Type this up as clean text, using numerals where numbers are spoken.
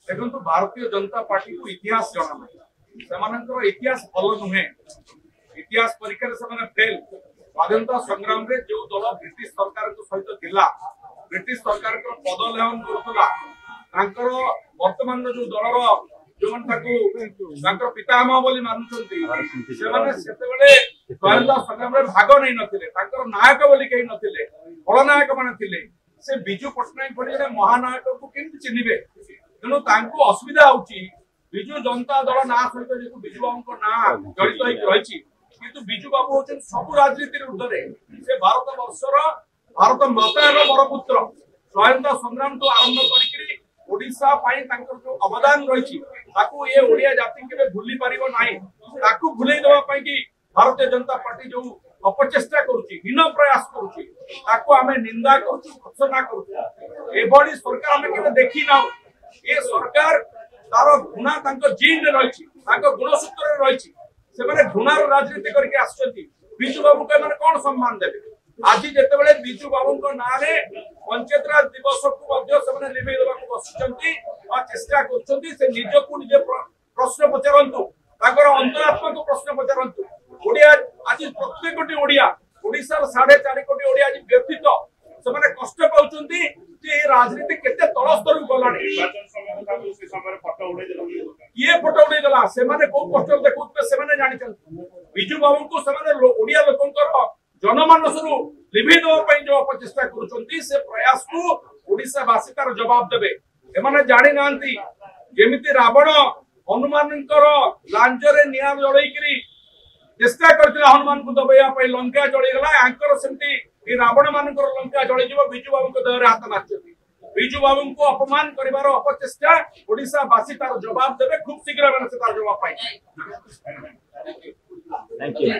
देखो भारतीय जनता पार्टी को इतिहास जना ना इतिहास भल नुहे इतिहास परीक्षा से फेल स्वाधीनता संग्राम रे जो दल ब्रिटिश सरकार सहित थिला ब्रिटिश सरकार पद लेहन कर वर्तमान जो दलर जो पितामह बोली मानुंट स्वाधीनता संग्राम रे भाग नहीं नथिले नायक बोली कहीं नथिले खलनायक माने थिले से बिजू पट्टनायक भली जने महानायक को केमति चिन्हिबे तेणु तांको असुविधा होची बिजू जनता दल ना सहित जो बिजू बाबू को ना जड़ित होई रहिछि किंतु बिजू बाबू होचन सब राजनीति ऊर्ध्वे से भारत वर्षर भारत मातार बरपुत्र स्वाधीनता संग्राम तो आरंभ करिकरी ओडिशा पाई तांकर जो अवदान रहिछि ताकू ये ओडिया जाति केबे भूली परिबो नाही ताकू भूलै देबा पई कि भारतीय जनता पार्टी जो अपचेष्टा करुछि हीन प्रयास करुछि ताकू आमे निंदा करुछु घोषणा करुछु एबडी सरकार आमे केबे देखि ना ये सरकार तार गुणा तांको जीन रे रहिछि तांको गुणसूत्र रे रहिछि से माने गुणार राजनीति करके आछथि बिजू बाबू के माने कोन सम्मान देबे आज जेतेबेले बिजू बाबू को नारे पंचायत राज दिवस को मध्य से माने लिबे देबा को बसिचंती आ चेष्टा करचंती से निजको निजे प्रश्न पचारंतु ताकर अंतरात्मा को प्रश्न पचारंतु ओडिया आज प्रत्येकटी ओडिया ओडिसा 4.5 कोटी ओडिया आज व्यथित से माने कष्ट पाउचंती जे राजनीति केते तल स्तर को गलानी से समय फोटो उडे देला किए फोटो उडे देला से माने को पोस्टर देखुत से माने जानि बिजू बाबू को से माने ओडिया लोकंकर जनमानस रु लिभि देबा पई जो अपचेष्टा करूचंती से प्रयास को ओडिसा वासी तार जवाब देबे एमाने जानि नांती जेमिति रावण हनुमानकर लांचरे निया जळैकरी चेष्टा करथिला हनुमान को दबैया पई लंका जळै गला आंकर सेमती ए रावण मानकर लंका जळै जीव बिजू बाबू को देहरे हाथ नाचती बिजू बाबू को अपमान करिवार अपचेष्टा ओडिसा वासी तार जवाब देबे खूब शीघ्र माने से तार जवाब पाई। Thank you.